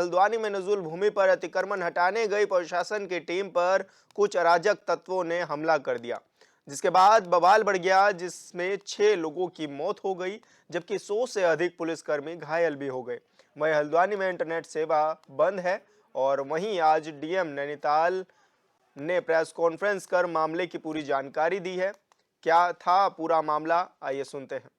हल्द्वानी में नजुल भूमि पर अतिक्रमण हटाने गई प्रशासन की टीम पर कुछ अराजक तत्वों ने हमला कर दिया, जिसके बाद बवाल बढ़ गया, जिसमें 6 लोगों की मौत हो गई, जबकि 100 से अधिक पुलिसकर्मी घायल भी हो गए। वहीं हल्द्वानी में इंटरनेट सेवा बंद है और वहीं आज डीएम नैनीताल ने प्रेस कॉन्फ्रेंस कर मामले की पूरी जानकारी दी है। क्या था पूरा मामला, आइए सुनते हैं।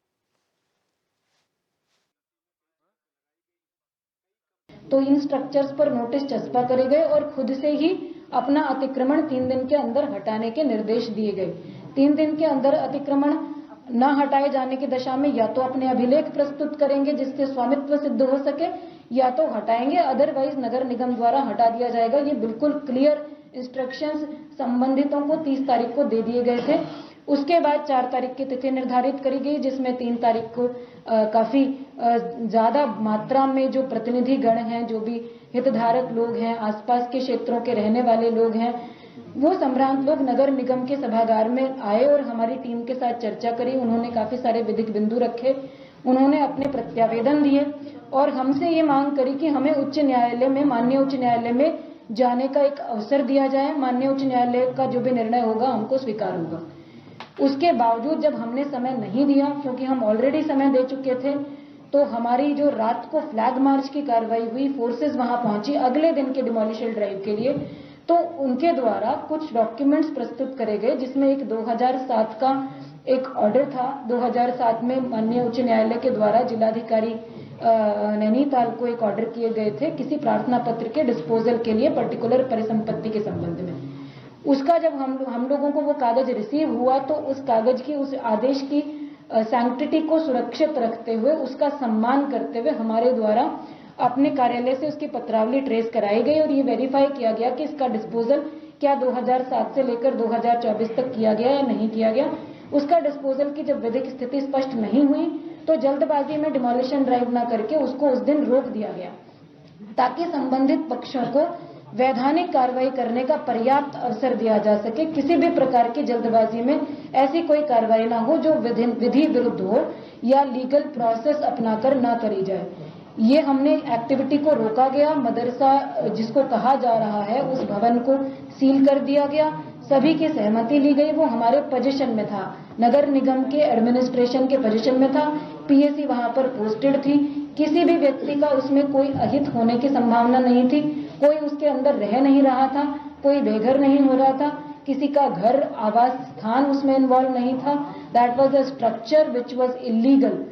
तो इन स्ट्रक्चर्स पर नोटिस चस्पा करे गए और खुद से ही अपना अतिक्रमण 3 दिन के अंदर हटाने के निर्देश दिए गए। 3 दिन के अंदर अतिक्रमण न हटाए जाने की दशा में या तो अपने अभिलेख प्रस्तुत करेंगे जिससे स्वामित्व सिद्ध हो सके, या तो हटाएंगे, अदरवाइज नगर निगम द्वारा हटा दिया जाएगा। ये बिल्कुल क्लियर इंस्ट्रक्शंस संबंधितों को 30 तारीख को दे दिए गए थे। उसके बाद 4 तारीख की तिथि निर्धारित करी गई, जिसमें 3 तारीख को काफी ज्यादा मात्रा में जो प्रतिनिधि गण हैं, जो भी हितधारक लोग हैं, आसपास के क्षेत्रों के रहने वाले लोग हैं, वो संभ्रांत लोग नगर निगम के सभागार में आए और हमारी टीम के साथ चर्चा करी। उन्होंने काफी सारे विधिक बिंदु रखे, उन्होंने अपने प्रत्यावेदन दिए और हमसे ये मांग करी कि हमें उच्च न्यायालय में, माननीय उच्च न्यायालय में जाने का एक अवसर दिया जाए। माननीय उच्च न्यायालय का जो भी निर्णय होगा हमको स्वीकार होगा। उसके बावजूद जब हमने समय नहीं दिया, क्योंकि हम ऑलरेडी समय दे चुके थे, तो हमारी जो रात को फ्लैग मार्च की कार्रवाई हुई, फोर्सेस वहां पहुंची अगले दिन के डिमोलिशन ड्राइव के लिए, तो उनके द्वारा कुछ डॉक्यूमेंट्स प्रस्तुत करे गए, जिसमें एक 2007 का एक ऑर्डर था। 2007 में माननीय उच्च न्यायालय के द्वारा जिलाधिकारी नैनीताल को एक ऑर्डर किए गए थे किसी प्रार्थना पत्र के डिस्पोजल के लिए पर्टिकुलर परिसंपत्ति के संबंध में। उसका जब हम लोगों को वो कागज रिसीव हुआ, तो उस कागज की, उस आदेश की सैंक्टिटी को सुरक्षित रखते हुए, उसका सम्मान करते हुए हमारे द्वारा अपने कार्यालय से उसकी पत्रावली ट्रेस कराई गई और ये वेरीफाई किया गया कि इसका डिस्पोजल क्या 2007 से लेकर 2024 तक किया गया या नहीं किया गया। उसका डिस्पोजल की जब विधिक स्थिति स्पष्ट नहीं हुई, तो जल्दबाजी में डिमोलिशन ड्राइव न करके उसको उस दिन रोक दिया गया, ताकि संबंधित पक्षों को वैधानिक कार्रवाई करने का पर्याप्त अवसर दिया जा सके। किसी भी प्रकार की जल्दबाजी में ऐसी कोई कार्रवाई ना हो जो विधि विरुद्ध हो या लीगल प्रोसेस अपनाकर ना करी जाए। ये हमने एक्टिविटी को रोका गया। मदरसा जिसको कहा जा रहा है, उस भवन को सील कर दिया गया। सभी की सहमति ली गई, वो हमारे पोजीशन में था, नगर निगम के एडमिनिस्ट्रेशन के पोजीशन में था। पीएसी वहां पर पोस्टेड थी। किसी भी व्यक्ति का उसमें कोई अहित होने की संभावना नहीं थी। कोई उसके अंदर रह नहीं रहा था, कोई बेघर नहीं हो रहा था, किसी का घर, आवास स्थान उसमें इन्वॉल्व नहीं था। That was a structure which was illegal.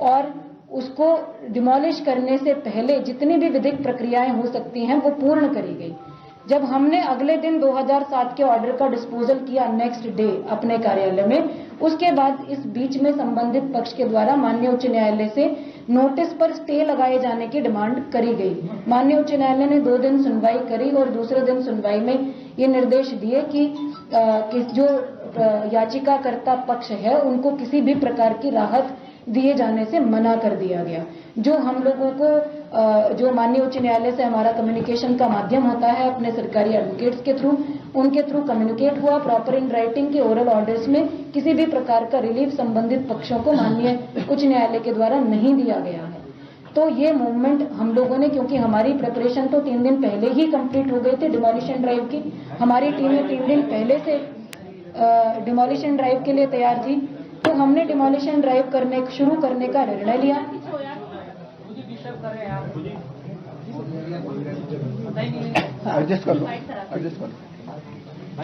और उसको डिमोलिश करने से पहले जितनी भी विधिक प्रक्रियाएं हो सकती हैं वो पूर्ण करी गई। जब हमने अगले दिन 2007 के ऑर्डर का डिस्पोजल किया नेक्स्ट डे अपने कार्यालय में, उसके बाद इस बीच में संबंधित पक्ष के द्वारा माननीय उच्च न्यायालय से नोटिस पर स्टे लगाए जाने की डिमांड करी गई। माननीय उच्च न्यायालय ने 2 दिन सुनवाई करी और दूसरे दिन सुनवाई में ये निर्देश दिए कि जो याचिकाकर्ता पक्ष है उनको किसी भी प्रकार की राहत दिए जाने से मना कर दिया गया। जो हम लोगों को जो माननीय उच्च न्यायालय से हमारा कम्युनिकेशन का माध्यम होता है अपने सरकारी एडवोकेट्स के थ्रू, उनके थ्रू कम्युनिकेट हुआ प्रॉपर इन राइटिंग के ओरल ऑर्डर्स में किसी भी प्रकार का रिलीफ संबंधित पक्षों को माननीय उच्च न्यायालय के द्वारा नहीं दिया गया है। तो ये मूवमेंट हम लोगों ने, क्योंकि हमारी प्रिपरेशन तो 3 दिन पहले ही कंप्लीट हो गई थी डिमोलिशन ड्राइव की, हमारी टीमें 3 दिन पहले से डिमोलिशन ड्राइव के लिए तैयार थी, तो हमने डिमोलिशन ड्राइव शुरू करने का निर्णय लिया।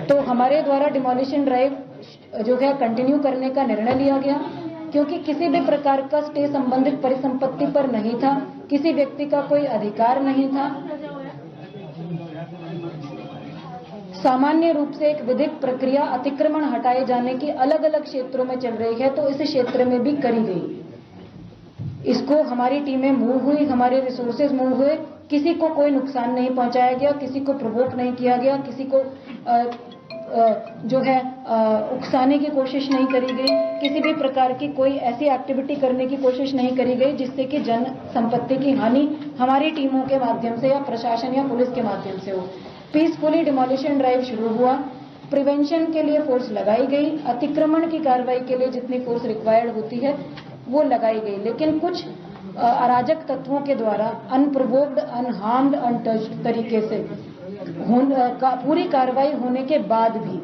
तो हमारे द्वारा डिमोलिशन ड्राइव जो है कंटिन्यू करने का निर्णय लिया गया, क्योंकि किसी भी प्रकार का स्टे संबंधित परिसंपत्ति पर नहीं था, किसी व्यक्ति का कोई अधिकार नहीं था। सामान्य रूप से एक विधिक प्रक्रिया अतिक्रमण हटाए जाने की अलग अलग क्षेत्रों में चल रही है, तो इस क्षेत्र में भी करी गई। इसको हमारी टीमें मूव हुई, हमारे रिसोर्सेज मूव हुए, किसी को कोई नुकसान नहीं पहुंचाया गया, किसी को प्रोवोक नहीं किया गया, किसी को जो है उकसाने की कोशिश नहीं करी गई, किसी भी प्रकार की कोई ऐसी एक्टिविटी करने की कोशिश नहीं करी गई जिससे कि जन संपत्ति की हानि हमारी टीमों के माध्यम से या प्रशासन या पुलिस के माध्यम से हो। पीसफुली डिमोलिशन ड्राइव शुरू हुआ। प्रिवेंशन के लिए फोर्स लगाई गई, अतिक्रमण की कार्रवाई के लिए जितनी फोर्स रिक्वायर्ड होती है वो लगाई गई, लेकिन कुछ अराजक तत्वों के द्वारा अनप्रोवोक्ड, अनहार्म्ड, अनटच्ड तरीके से पूरी कार्रवाई होने के बाद भी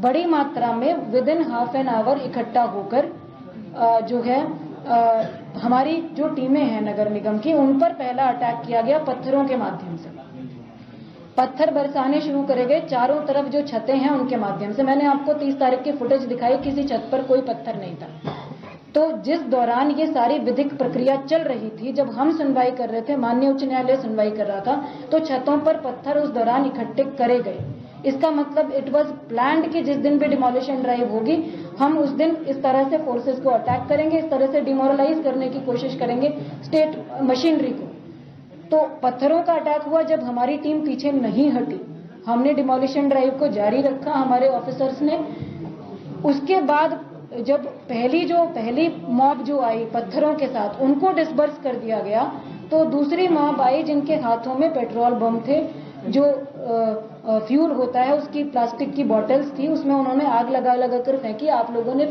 बड़ी मात्रा में with in half an hour इकट्ठा होकर जो है हमारी जो टीमें हैं नगर निगम की, उन पर पहला अटैक किया गया पत्थरों के माध्यम से। पत्थर बरसाने शुरू करे गए चारों तरफ, जो छतें हैं उनके माध्यम से। मैंने आपको 30 तारीख की फुटेज दिखाई, किसी छत पर कोई पत्थर नहीं था। तो जिस दौरान ये सारी विधिक प्रक्रिया चल रही थी, जब हम सुनवाई कर रहे थे, माननीय उच्च न्यायालय सुनवाई कर रहा था, तो छतों पर पत्थर उस दौरान इकट्ठे करे गए। इसका मतलब इट वाज प्लान्ड कि जिस दिन भी डिमोलिशन ड्राइव होगी, हम उस दिन इस तरह से फोर्सेस को अटैक करेंगे, इस तरह से डिमोरलाइज करने की कोशिश करेंगे स्टेट मशीनरी को। तो पत्थरों का अटैक हुआ जब हमारी टीम पीछे नहीं हटी, हमने डिमोलिशन ड्राइव को जारी रखा, हमारे ऑफिसर्स ने। उसके बाद जब पहली मॉब जो आई पत्थरों के साथ, उनको डिस्बर्स कर दिया गया, तो दूसरी मॉब आई जिनके हाथों में पेट्रोल बम थे, जो फ्यूल होता है उसकी प्लास्टिक की बॉटल्स थी, उसमें उन्होंने आग लगा लगा कर फेंकी। आप लोगों ने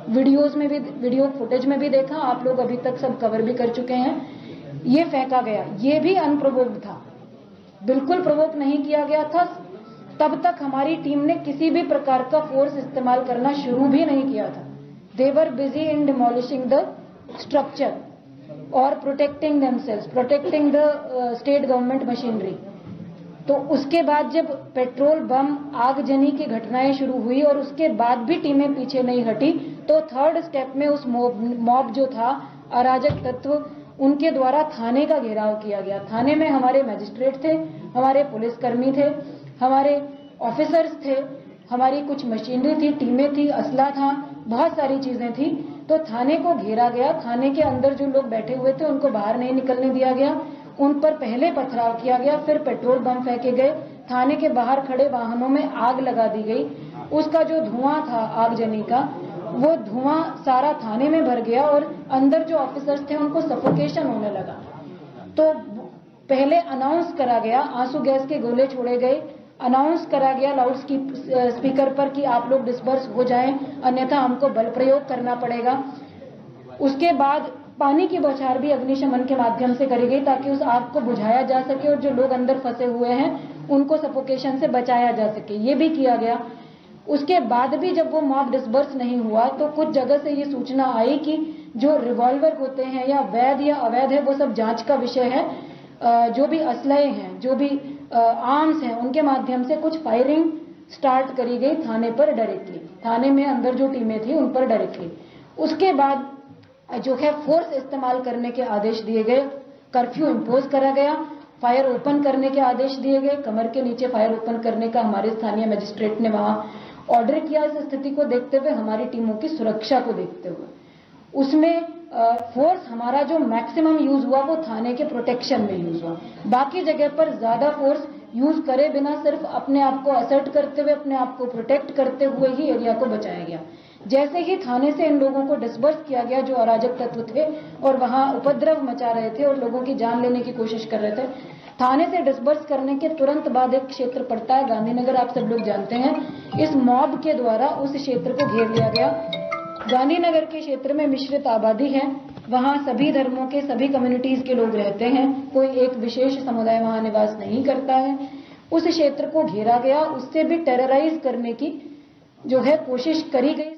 वीडियो फुटेज में भी देखा, आप लोग अभी तक सब कवर भी कर चुके हैं। ये फेंका गया, ये भी अनप्रोवोक्ड था, बिल्कुल प्रोवोक नहीं किया गया था। तब तक हमारी टीम ने किसी भी प्रकार का फोर्स इस्तेमाल करना शुरू भी नहीं किया था। They were busy in demolishing the structure और protecting themselves, protecting the state government machinery. तो उसके बाद जब पेट्रोल बम आगजनी की घटनाएं शुरू हुई और उसके बाद भी टीमें पीछे नहीं हटी, तो थर्ड स्टेप में उस मॉब जो था, अराजक तत्व, उनके द्वारा थाने का घेराव किया गया। थाने में हमारे मजिस्ट्रेट थे, हमारे पुलिसकर्मी थे, हमारे ऑफिसर्स थे, हमारी कुछ मशीनरी थी, टीमें थी, असला था, बहुत सारी चीजें थी। तो थाने को घेरा गया, थाने के अंदर जो लोग बैठे हुए थे उनको बाहर नहीं निकलने दिया गया, उन पर पहले पथराव किया गया, फिर पेट्रोल बम फेंके गए, थाने के बाहर खड़े वाहनों में आग लगा दी गई। उसका जो धुआं था आगजनी का, वो धुआं सारा थाने में भर गया और अंदर जो ऑफिसर्स थे उनको सफोकेशन होने लगा। तो पहले अनाउंस करा गया, आंसू गैस के गोले छोड़े गए, अनाउंस करा गया लाउड स्पीकर पर कि आप लोग डिस्पर्स हो जाएं, अन्यथा हमको बल प्रयोग करना पड़ेगा। उसके बाद पानी की बौछार भी अग्निशमन के माध्यम से करी गई ताकि उस आग को बुझाया जा सके और जो लोग अंदर फंसे हुए हैं उनको सफोकेशन से बचाया जा सके, ये भी किया गया। उसके बाद भी जब वो मॉब डिस्बर्स नहीं हुआ, तो कुछ जगह से ये सूचना आई कि जो रिवॉल्वर होते हैं या वैध या अवैध है, वो सब जांच का विषय है। जो भी असलहे हैं, जो भी आर्म्स हैं, उनके माध्यम से कुछ फायरिंग स्टार्ट करी गई थाने पर डायरेक्टली, थाने में अंदर जो टीमें थी उन पर डायरेक्टली। उसके बाद जो है फोर्स इस्तेमाल करने के आदेश दिए गए, कर्फ्यू इम्पोज करा गया, फायर ओपन करने के आदेश दिए गए, कमर के नीचे फायर ओपन करने का हमारे स्थानीय मजिस्ट्रेट ने वहां ऑर्डर किया। इस स्थिति को देखते हुए, हमारी टीमों की सुरक्षा को देखते हुए, उसमें फोर्स हमारा जो मैक्सिमम यूज हुआ वो थाने के प्रोटेक्शन में यूज हुआ। बाकी जगह पर ज्यादा फोर्स यूज करे बिना सिर्फ अपने आप को असर्ट करते हुए, अपने आप को प्रोटेक्ट करते हुए ही एरिया को बचाया गया। जैसे ही थाने से इन लोगों को डिस्बर्स किया गया जो अराजक तत्व थे और वहां उपद्रव मचा रहे थे और लोगों की जान लेने की कोशिश कर रहे थे, थाने से डिस्बर्स करने के तुरंत बाद एक क्षेत्र पड़ता है गांधीनगर, आप सब लोग जानते हैं। इस मॉब के द्वारा उस क्षेत्र को घेर लिया गया। गांधीनगर के क्षेत्र में मिश्रित आबादी है, वहां सभी धर्मों के, सभी कम्युनिटीज के लोग रहते हैं, कोई एक विशेष समुदाय वहां निवास नहीं करता है। उस क्षेत्र को घेरा गया, उससे भी टेरराइज करने की जो है कोशिश करी गई।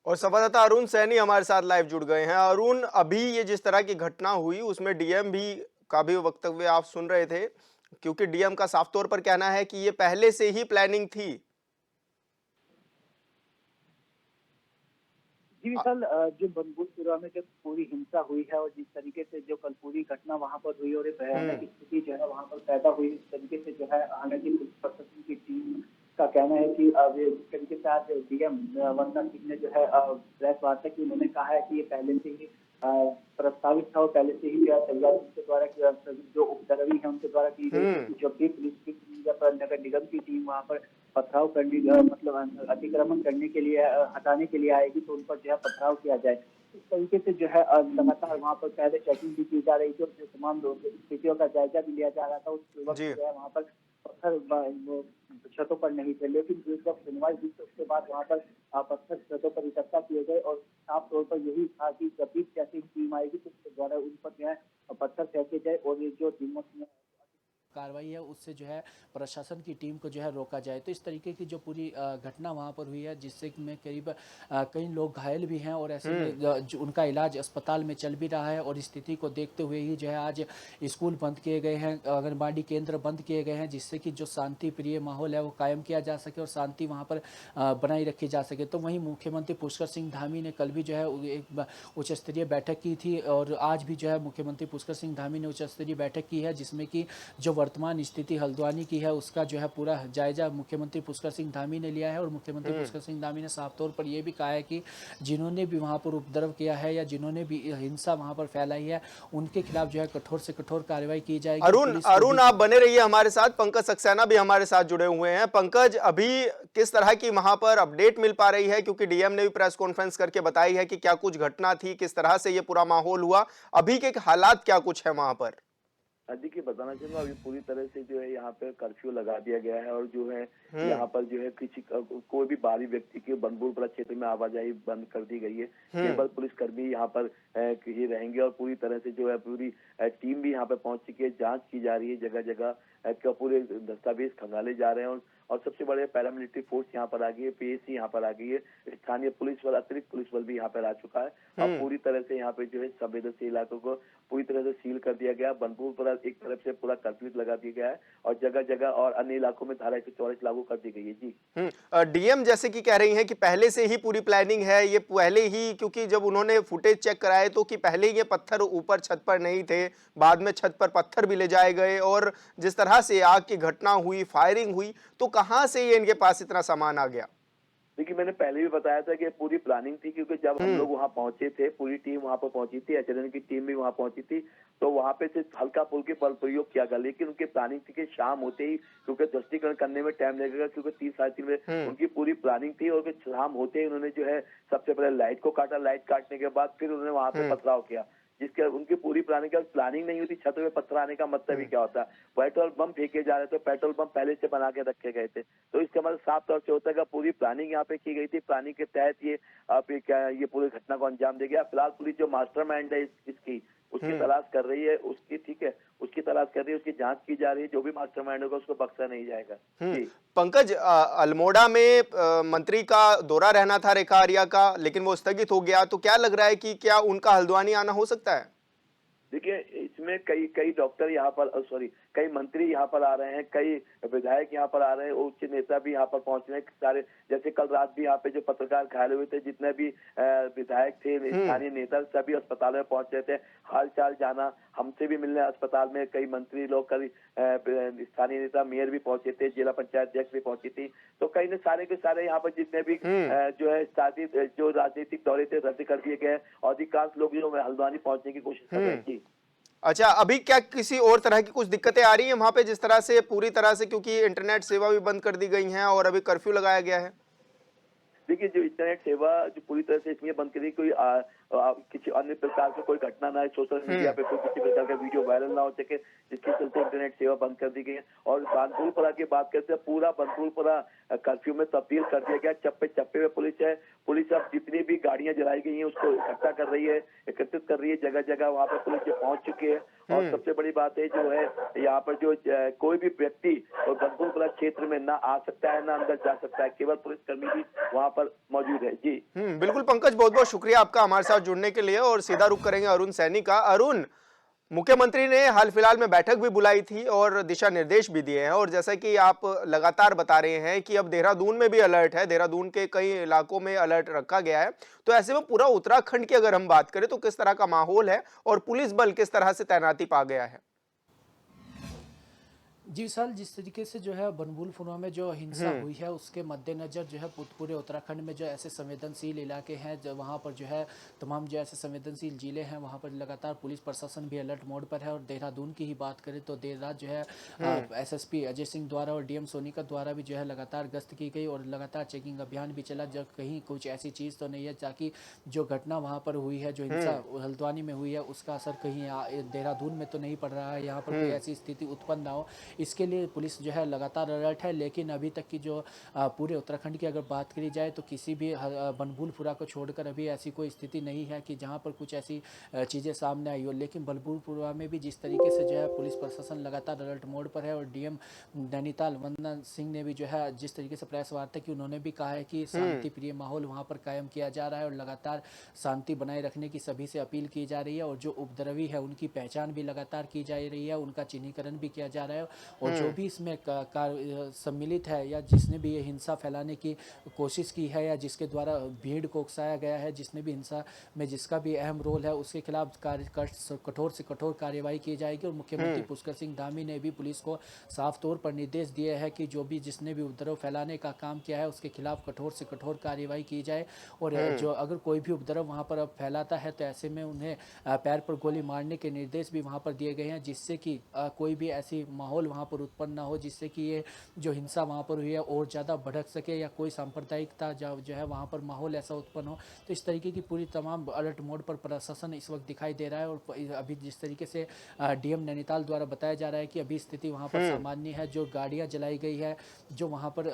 और संवाददाता अरुण सैनी हमारे साथ लाइव जुड़ गए हैं। अरुण, अभी ये जिस तरह की घटना हुई उसमें डीएम भी का भी वक्तव्य आप सुन रहे थे, क्योंकि डीएम का साफ तौर पर कहना है कि ये पहले से ही प्लानिंग थी। जी विशाल, जो बनबुलपुरा में जब पूरी हिंसा हुई है और जिस तरीके से जो कल पूरी घटना वहां पर हुई और एक भयानक स्थिति जो है वहां पर पैदा हुई, इस तरीके से जो है हालांकि पुलिस प्रशासन की टीम का कहना है कि जिस तरीके से आज डीएम वंदना सिंह ने जो है प्रेस वार्ता की, उन्होंने कहा है कि ये पहले से ही प्रस्तावित था और पहले से ही तैयारी उनके द्वारा जो उपद्रवी है उनके द्वारा की गई। जो भी पुलिस की नगर निगम की टीम वहां पर पथराव करने, मतलब अतिक्रमण करने के लिए, हटाने के लिए आएगी तो उन पर जो है पथराव किया जाए। इस तरीके से जो है लगातार वहाँ पर पहले चेकिंग भी की जा रही थी और जो तमाम स्थितियों का जायजा भी लिया जा रहा था। उस वक्त जो है वहाँ पर पत्थर वो छतों पर नहीं थे, लेकिन एक जब सुनवाई हुई तो उसके बाद वहाँ पर पत्थर छतों पर इकट्ठा किए गए और साफ तौर पर यही था कि जब भी चेकिंग टीम आएगी तो उसके द्वारा उन पर जो है पत्थर फेंके जाए और ये जो टीमों में कार्रवाई है उससे जो है प्रशासन की टीम को जो है रोका जाए। तो इस तरीके की जो पूरी घटना वहाँ पर हुई है, जिससे कि में करीब कई लोग घायल भी हैं और ऐसे में जो उनका इलाज अस्पताल में चल भी रहा है। और स्थिति को देखते हुए ही जो है आज स्कूल बंद किए गए हैं, आंगनबाड़ी केंद्र बंद किए गए हैं, जिससे कि जो शांति प्रिय माहौल है वो कायम किया जा सके और शांति वहाँ पर बनाई रखी जा सके। तो वहीं मुख्यमंत्री पुष्कर सिंह धामी ने कल भी जो है एक उच्च स्तरीय बैठक की थी और आज भी जो है मुख्यमंत्री पुष्कर सिंह धामी ने उच्च स्तरीय बैठक की है, जिसमें कि जो वर्तमान स्थिति हल्द्वानी की है उसका जो है पूरा जायजा मुख्यमंत्री पुष्कर सिंह धामी ने लिया है। और मुख्यमंत्री पुष्कर सिंह धामी ने साफ तौर पर यह भी कहा है कि जिन्होंने भी वहां पर उपद्रव किया है या जिन्होंने भी हिंसा वहां पर फैलाई है उनके खिलाफ जो है कठोर से कठोर कार्रवाई की जाएगी। अरुण आप बने रहिए हमारे साथ, पंकज सक्सेना भी हमारे साथ जुड़े हुए हैं। पंकज, अभी किस तरह की वहां पर अपडेट मिल पा रही है, क्योंकि डीएम ने भी प्रेस कॉन्फ्रेंस करके बताई है कि क्या कुछ घटना थी, किस तरह से ये पूरा माहौल हुआ, अभी के हालात क्या कुछ है वहां पर? देखिए बताना चाहूंगा, अभी पूरी तरह से जो है यहाँ पे कर्फ्यू लगा दिया गया है और जो है यहाँ पर जो है किसी कोई भी बाहरी व्यक्ति के बनबुलपुरा क्षेत्र में आवाजाही बंद कर दी गई है। केवल पुलिसकर्मी यहाँ पर ही रहेंगे और पूरी तरह से जो है पूरी टीम भी यहाँ पे पहुंच चुकी है, जांच की जा रही है, जगह जगह पूरे दस्तावेज खंगाले जा रहे हैं और सबसे बड़े पैरामिलिट्री फोर्स यहाँ पर आ गई है, पीएसी यहाँ पर आ गई है, स्थानीय पुलिस बल, अतिरिक्त पुलिस बल भी यहाँ पर आ चुका है और पूरी तरह से यहाँ पे जो है संवेदनशील इलाकों को पूरी तरह से सील कर दिया गया। बनपुर एक तरफ से पूरा कर्फ्यू लगा दिया गया है और जगह जगह और अन्य इलाकों में धारा 144 लागू कर दी गई है। जी डीएम जैसे कि कह रही हैं कि पहले से ही पूरी प्लानिंग है, ये पहले ही, क्योंकि जब उन्होंने फुटेज चेक कराए तो कि पहले ही ये पत्थर ऊपर छत पर नहीं थे, बाद में छत पर पत्थर भी ले जाए गए और जिस तरह से आग की घटना हुई, फायरिंग हुई, तो कहां से ये इनके पास इतना सामान आ गया? देखिए मैंने पहले भी बताया था कि पूरी प्लानिंग थी, क्योंकि जब हम लोग वहाँ पहुंचे थे, पूरी टीम वहाँ पर पहुंची थी, एचएनएन की टीम भी वहाँ पहुंची थी, तो वहाँ पे सिर्फ हल्का फुल्के बल प्रयोग किया गया, लेकिन उनकी प्लानिंग थी कि शाम होते ही, क्योंकि ध्वस्तीकरण करने में टाइम लगेगा, क्योंकि 3 साढ़े 3 बजे उनकी पूरी प्लानिंग थी और शाम होते ही उन्होंने जो है सबसे पहले लाइट को काटा, लाइट काटने के बाद फिर उन्होंने वहाँ पे पथराव किया, जिसके उनकी पूरी प्लानिंग नहीं होती। छत में पत्थर आने का मतलब ही क्या होता है? पेट्रोल बम फेंके जा रहे थे, पेट्रोल बम पहले से बना के रखे गए थे, तो इसका मतलब साफ तौर से होता है कि पूरी प्लानिंग यहाँ पे की गई थी। प्लानिंग के तहत ये पूरी घटना को अंजाम दे गया। फिलहाल पुलिस जो मास्टरमाइंड है इसकी उसकी तलाश कर रही है, उसकी ठीक है, उसकी तलाश कर रही है, उसकी जांच की जा रही है। जो भी मास्टरमाइंड होगा उसको बख्शा नहीं जाएगा। जी पंकज, अल्मोड़ा में मंत्री का दौरा रहना था रेखा आर्या का, लेकिन वो स्थगित हो गया, तो क्या लग रहा है कि क्या उनका हल्द्वानी आना हो सकता है? देखिए इसमें कई डॉक्टर यहाँ पर कई मंत्री यहाँ पर आ रहे हैं, कई विधायक यहाँ पर आ रहे हैं, उच्च नेता भी यहाँ पर पहुंच रहे हैं सारे। जैसे कल रात भी यहाँ पे जो पत्रकार घायल हुए थे, जितने भी विधायक थे, स्थानीय नेता, सभी अस्पताल में पहुंच रहे थे, हाल चाल जाना, हमसे भी मिलने अस्पताल में कई मंत्री लोग, कई स्थानीय नेता, मेयर भी पहुंचे थे, जिला पंचायत अध्यक्ष भी पहुंची थी। तो कई ने सारे के सारे यहाँ पर जितने भी जो है जो राजनीतिक दौरे थे रद्द कर दिए गए और अधिकांश लोग जो हल्द्वानी पहुंचने की कोशिश कर रहे हैं। अच्छा, अभी क्या किसी और तरह की कुछ दिक्कतें आ रही हैं वहां पे, जिस तरह से पूरी तरह से, क्योंकि इंटरनेट सेवा भी बंद कर दी गई है और अभी कर्फ्यू लगाया गया है? देखिए जो इंटरनेट सेवा जो पूरी तरह से इसलिए बंद करी, कोई किसी अन्य प्रकार की कोई घटना ना है, सोशल मीडिया पे कोई किसी प्रकार का वीडियो वायरल ना हो सके, जिसके चलते इंटरनेट सेवा बंद कर दी गई है। और बनपुरपुरा की बात करते हैं, पूरा बनपुरपुरा कर्फ्यू में तब्दील कर दिया गया। चप्पे चप्पे में पुलिस है, पुलिस अब जितनी भी गाड़ियां जलाई गई हैं उसको इकट्ठा कर रही है, एकत्रित कर रही है, जगह जगह वहाँ पर पुलिस पहुंच चुकी है। और सबसे बड़ी बात है जो है यहाँ पर जो कोई भी व्यक्ति और बनपुरपुरा क्षेत्र में ना आ सकता है ना अंदर जा सकता है, केवल पुलिसकर्मी भी वहाँ पर मौजूद है। जी बिल्कुल पंकज, बहुत बहुत शुक्रिया आपका हमारे साथ जुड़ने के लिए। और सीधा रुख करेंगे अरुण सैनी का। अरुण, मुख्यमंत्री ने हाल फिलहाल में बैठक भी बुलाई थी और दिशा निर्देश भी दिए हैं, और जैसा कि आप लगातार बता रहे हैं कि अब देहरादून में भी अलर्ट है, देहरादून के कई इलाकों में अलर्ट रखा गया है, तो ऐसे में पूरा उत्तराखंड की अगर हम बात करें तो किस तरह का माहौल है और पुलिस बल किस तरह से तैनाती पा गया है? जी विशाल, जिस तरीके से जो है बनबुलपुरा में जो हिंसा हुई है उसके मद्देनज़र जो है पूरे उत्तराखंड में जो ऐसे संवेदनशील इलाके हैं, जो वहाँ पर जो है तमाम जो ऐसे संवेदनशील जिले हैं वहाँ पर लगातार पुलिस प्रशासन भी अलर्ट मोड पर है। और देहरादून की ही बात करें तो देर रात जो है एसएसपी अजय सिंह द्वारा और डीएम सोनीका द्वारा भी जो है लगातार गश्त की गई और लगातार चेकिंग अभियान भी चला, जब कहीं कुछ ऐसी चीज़ तो नहीं है ताकि जो घटना वहाँ पर हुई है, जो हिंसा हल्द्वानी में हुई है, उसका असर कहीं देहरादून में तो नहीं पड़ रहा है, यहाँ पर कोई ऐसी स्थिति उत्पन्न ना हो, इसके लिए पुलिस जो है लगातार अलर्ट है। लेकिन अभी तक की जो पूरे उत्तराखंड की अगर बात करी जाए तो किसी भी बनभूलपुरा को छोड़कर अभी ऐसी कोई स्थिति नहीं है कि जहाँ पर कुछ ऐसी चीज़ें सामने आई हो। लेकिन बनभूलपुरा में भी जिस तरीके से जो है पुलिस प्रशासन लगातार अलर्ट मोड पर है और डीएम नैनीताल वंदना सिंह ने भी जो है जिस तरीके से प्रेस वार्ता की उन्होंने भी कहा है कि शांति प्रिय माहौल वहाँ पर कायम किया जा रहा है और लगातार शांति बनाए रखने की सभी से अपील की जा रही है और जो उपद्रवी है उनकी पहचान भी लगातार की जा रही है, उनका चिन्हीकरण भी किया जा रहा है और जो भी इसमें सम्मिलित है या जिसने भी ये हिंसा फैलाने की कोशिश की है या जिसके द्वारा भीड़ को उकसाया गया है, जिसने भी हिंसा में जिसका भी अहम रोल है उसके खिलाफ कठोर से कठोर कार्रवाई की जाएगी। और मुख्यमंत्री पुष्कर सिंह धामी ने भी पुलिस को साफ तौर पर निर्देश दिए हैं कि जो भी जिसने भी उपद्रव फैलाने का काम किया है उसके खिलाफ कठोर से कठोर कार्रवाई की जाए और जो अगर कोई भी उपद्रव वहां पर अब फैलाता है तो ऐसे में उन्हें पैर पर गोली मारने के निर्देश भी वहां पर दिए गए हैं, जिससे कि कोई भी ऐसी माहौल वहां पर उत्पन्न ना हो जिससे कि ये जो हिंसा वहां पर हुई है और ज़्यादा भड़क सके या कोई सांप्रदायिकता जो है वहां पर माहौल ऐसा उत्पन्न हो। तो इस तरीके की पूरी तमाम अलर्ट मोड पर प्रशासन इस वक्त दिखाई दे रहा है और अभी जिस तरीके से डीएम नैनीताल द्वारा बताया जा रहा है कि अभी स्थिति वहां पर सामान्य है। जो गाड़ियां जलाई गई है, जो वहां पर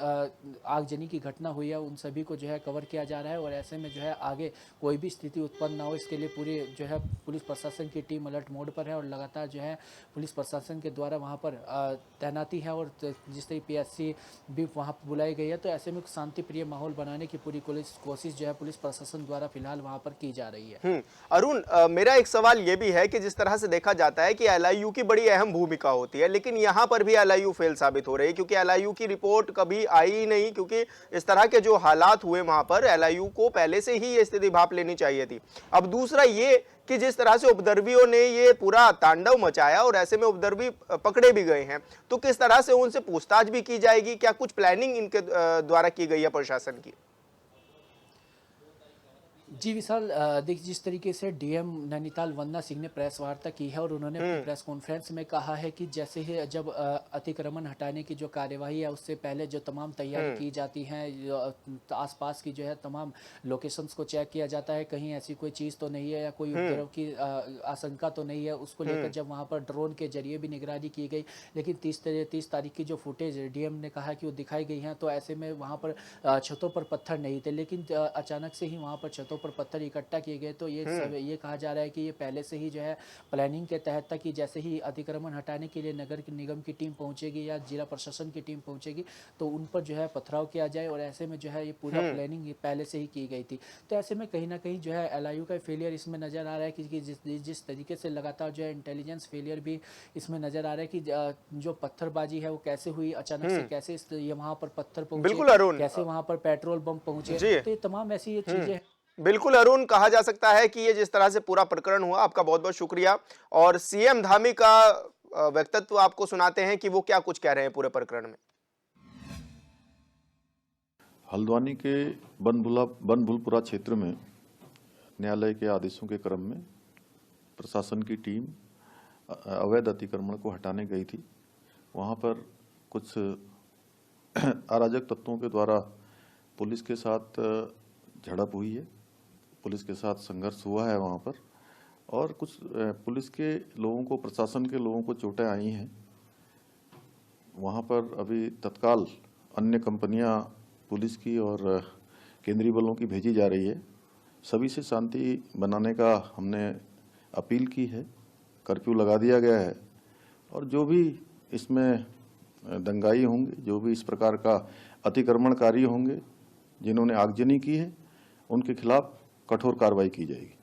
आगजनी की घटना हुई है, उन सभी को जो है कवर किया जा रहा है और ऐसे में जो है आगे कोई भी स्थिति उत्पन्न ना हो इसके लिए पूरी जो है पुलिस प्रशासन की टीम अलर्ट मोड पर है और लगातार जो है पुलिस प्रशासन के द्वारा वहां पर तैनाती है और जिस तरह पीएससी भी वहां पर बुलाई गई है। तो ऐसे में शांति प्रिय माहौल बनाने की पूरी कोशिश जो है पुलिस प्रशासन द्वारा फिलहाल वहां पर की जा रही है। अरुण, मेरा एक सवाल ये भी है कि जिस तरह से देखा जाता है कि एलआईयू की बड़ी अहम भूमिका होती है, लेकिन यहाँ पर भी एलआईयू फेल साबित हो रही है क्योंकि एलआईयू की रिपोर्ट कभी आई ही नहीं, क्योंकि इस तरह के जो हालात हुए वहां पर एलआईयू को पहले से ही ये स्थिति भाप लेनी चाहिए थी। अब दूसरा ये कि जिस तरह से उपद्रवियों ने ये पूरा तांडव मचाया और ऐसे में उपद्रवी पकड़े भी गए हैं, तो किस तरह से उनसे पूछताछ भी की जाएगी? क्या कुछ प्लानिंग इनके द्वारा की गई है प्रशासन की? जी विशाल, देखिए जिस तरीके से डीएम नैनीताल वंदना सिंह ने प्रेस वार्ता की है और उन्होंने अपनी प्रेस कॉन्फ्रेंस में कहा है कि जैसे ही जब अतिक्रमण हटाने की जो कार्यवाही है उससे पहले जो तमाम तैयारी की जाती है, आसपास की जो है तमाम लोकेशंस को चेक किया जाता है, कहीं ऐसी कोई चीज़ तो नहीं है या कोई उपद्रव की आशंका तो नहीं है, उसको लेकर जब वहाँ पर ड्रोन के जरिए भी निगरानी की गई। लेकिन 30 तारीख की जो फुटेज डीएम ने कहा कि वो दिखाई गई हैं, तो ऐसे में वहाँ पर छतों पर पत्थर नहीं थे, लेकिन अचानक से ही वहाँ पर छतों पर पत्थर इकट्ठा किए गए। तो ये कहा जा रहा है कि ये पहले से ही जो है प्लानिंग के तहत था कि जैसे ही अतिक्रमण हटाने के लिए नगर निगम की टीम पहुंचेगी या जिला प्रशासन की टीम पहुंचेगी तो उन पर जो है पथराव किया जाए और ऐसे में जो है ये पूरा प्लानिंग पहले से ही की गई थी। तो ऐसे में कहीं ना कहीं जो है एलआईयू का फेलियर इसमें नजर आ रहा है कि जिस तरीके से लगातार जो है इंटेलिजेंस फेलियर भी इसमें नजर आ रहा है कि जो पत्थरबाजी है वो कैसे हुई, अचानक से कैसे ये वहां पर पत्थर पहुंचे, कैसे वहां पर पेट्रोल बम पहुंचे, तो ये तमाम ऐसी ये चीजें। बिल्कुल अरुण, कहा जा सकता है कि ये जिस तरह से पूरा प्रकरण हुआ, आपका बहुत बहुत शुक्रिया। और सीएम धामी का व्यक्तित्व आपको सुनाते हैं कि वो क्या कुछ कह रहे हैं पूरे प्रकरण में। हल्द्वानी के बनभूलपुरा क्षेत्र में न्यायालय के आदेशों के क्रम में प्रशासन की टीम अवैध अतिक्रमण को हटाने गई थी। वहां पर कुछ अराजक तत्वों के द्वारा पुलिस के साथ झड़प हुई है, पुलिस के साथ संघर्ष हुआ है वहां पर, और कुछ पुलिस के लोगों को, प्रशासन के लोगों को चोटें आई हैं। वहां पर अभी तत्काल अन्य कंपनियां पुलिस की और केंद्रीय बलों की भेजी जा रही है। सभी से शांति बनाने का हमने अपील की है, कर्फ्यू लगा दिया गया है और जो भी इसमें दंगाई होंगे, जो भी इस प्रकार का अतिक्रमणकारी होंगे, जिन्होंने आगजनी की है, उनके खिलाफ कठोर कार्रवाई की जाएगी।